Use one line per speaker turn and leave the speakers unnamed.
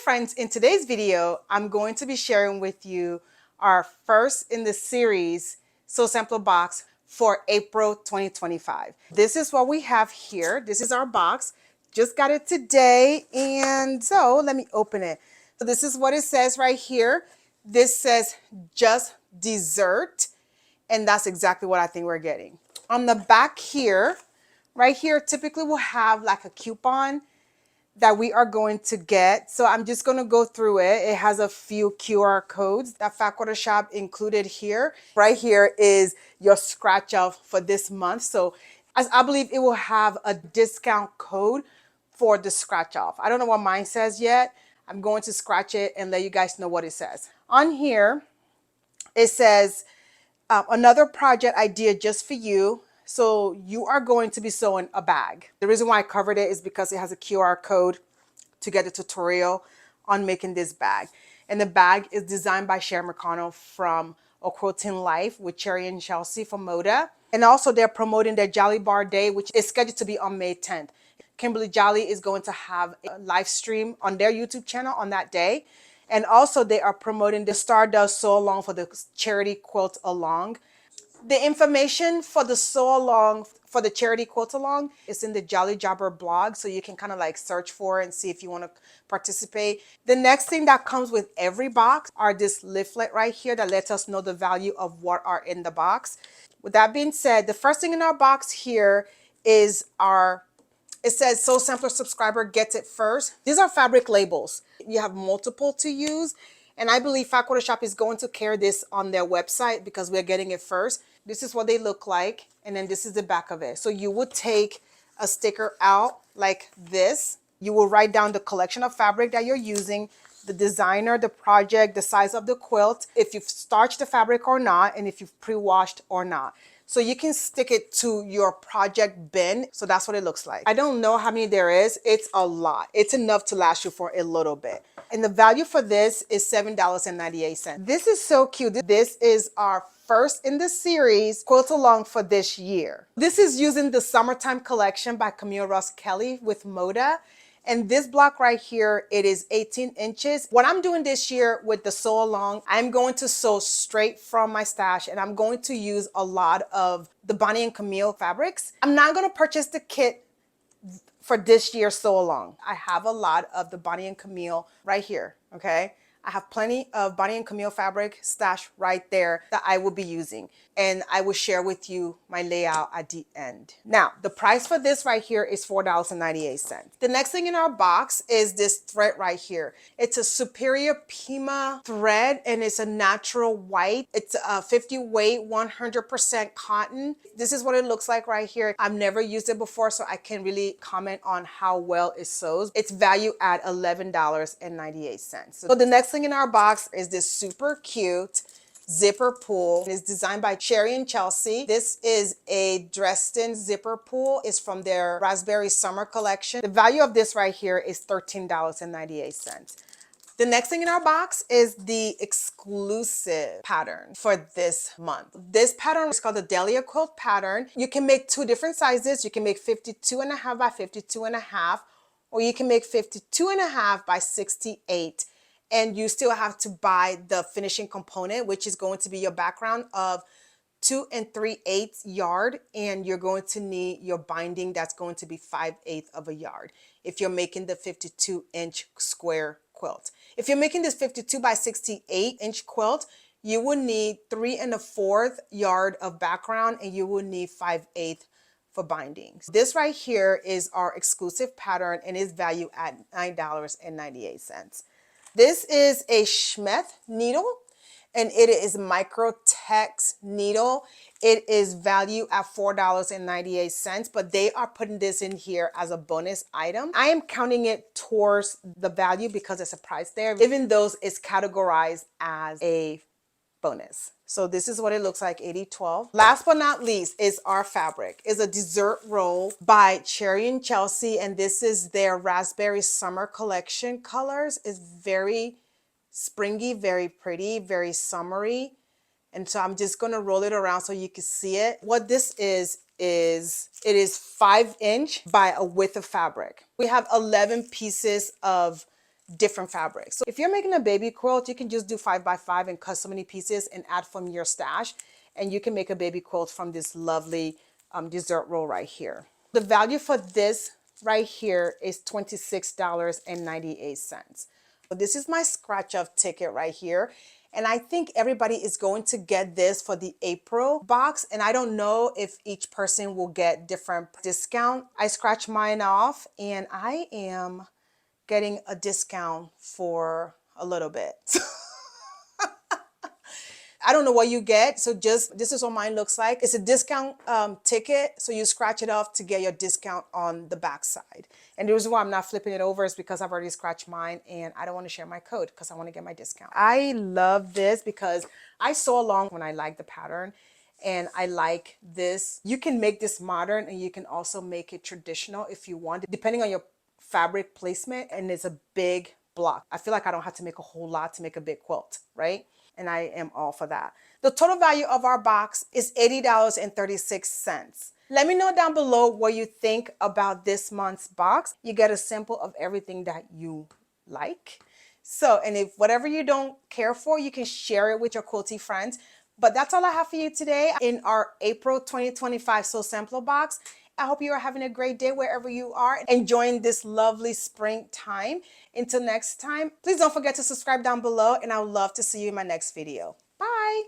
friends, in today's video, I'm going to be sharing with you our first in the series Sew Sampler box for April 2025. This is what we have here. This is our box. Just got it today, and so let me open it. So this is what it says right here. This says just dessert, and that's exactly what I think we're getting. On the back here, right here, typically we'll have like a coupon that we are going to get. So I'm just going to go through it. It has a few QR codes that Fat Quarter Shop included here. Right here is your scratch off for this month. So as I believe it will have a discount code for the scratch off. I don't know what mine says yet. I'm going to scratch it and let you guys know what it says. On here, it says another project idea just for you. So you are going to be sewing a bag. The reason why I covered it is because it has a QR code to get a tutorial on making this bag. And the bag is designed by Sharon McConnell from Quilting Life with Cherry and Chelsea from Moda. And also they're promoting their Jolly Bar Day, which is scheduled to be on May 10th. Kimberly Jolly is going to have a live stream on their YouTube channel on that day. And also they are promoting the Stardust Sew Along for the charity quilt along. The information for the sew along for the charity quilt along is in the Jolly Jobber blog, so you can kind of like search for it and see if you want to participate. The next thing that comes with every box are this leaflet right here that lets us know the value of what are in the box. With that being said, the first thing in our box here is it says Sew Sampler subscriber gets it first. These are fabric labels. You have multiple to use. And I believe Fat Quarter Shop is going to carry this on their website because we're getting it first. This is what they look like. And then this is the back of it. So you would take a sticker out like this. You will write down the collection of fabric that you're using, the designer, the project, the size of the quilt, if you've starched the fabric or not, and if you've pre-washed or not. So you can stick it to your project bin. So that's what it looks like. I don't know how many there is. It's a lot. It's enough to last you for a little bit. And the value for this is $7.98. This is so cute. This is our first in the series quilt along for this year. This is using the Summertime Collection by Camille Ross Kelly with Moda. And this block right here, it is 18 inches. What I'm doing this year with the sew along, I'm going to sew straight from my stash, and I'm going to use a lot of the Bonnie and Camille fabrics. I'm not going to purchase the kit for this year's sew along. I have a lot of the Bonnie and Camille right here, okay? I have plenty of Bonnie and Camille fabric stashed right there that I will be using. And I will share with you my layout at the end. Now, the price for this right here is $4.98. The next thing in our box is this thread right here. It's a Superior Pima thread, and it's a natural white. It's a 50 weight, 100% cotton. This is what it looks like right here. I've never used it before, so I can't really comment on how well it sews. It's valued at $11.98. So the next thing in our box is this super cute zipper pull. It's designed by Cherry and Chelsea. This is a Dresden zipper pull. It's from their Raspberry Summer collection. The value of this right here is $13.98. The next thing in our box is the exclusive pattern for this month. This pattern is called the Delia quilt pattern. You can make two different sizes. You can make 52.5 by 52.5, or you can make 52.5 by 68. And you still have to buy the finishing component, which is going to be your background of 2 3/8 yard. And you're going to need your binding that's going to be 5/8 of a yard if you're making the 52-inch square quilt. If you're making this 52 by 68-inch quilt, you will need 3 1/4 yard of background, and you will need 5/8 for bindings. This right here is our exclusive pattern and is valued at $9.98. This is a Schmeth needle, and it is Microtex needle. It is valued at $4.98, but they are putting this in here as a bonus item. I am counting it towards the value because there's a price there, even though it's categorized as a bonus. So this is what it looks like, 80/12. Last but not least is our fabric. It's a dessert roll by Cherry and Chelsea, and this is their Raspberry Summer collection colors. It's very springy, very pretty, very summery. And so I'm just going to roll it around so you can see it. What this is it is 5 inch by a width of fabric. We have 11 pieces of different fabrics. So if you're making a baby quilt, you can just do 5x5 and cut so many pieces and add from your stash. And you can make a baby quilt from this lovely dessert roll right here. The value for this right here is $26.98. So this is my scratch off ticket right here. And I think everybody is going to get this for the April box. And I don't know if each person will get different discount. I scratched mine off and I am getting a discount for a little bit. I don't know what you get. So just, this is what mine looks like. It's a discount ticket. So you scratch it off to get your discount on the back side. And the reason why I'm not flipping it over is because I've already scratched mine and I don't want to share my code because I want to get my discount. I love this because I sew along when I like the pattern and I like this. You can make this modern and you can also make it traditional if you want, depending on your fabric placement. And it's a big block. I feel like I don't have to make a whole lot to make a big quilt, right? And I am all for that. The total value of our box is $80.36. Let me know down below what you think about this month's box. You get a sample of everything that you like. So, and if whatever you don't care for, you can share it with your quilty friends. But that's all I have for you today in our April 2025 Sew Sampler box. I hope you are having a great day wherever you are, enjoying this lovely springtime. Until next time, please don't forget to subscribe down below and I would love to see you in my next video. Bye.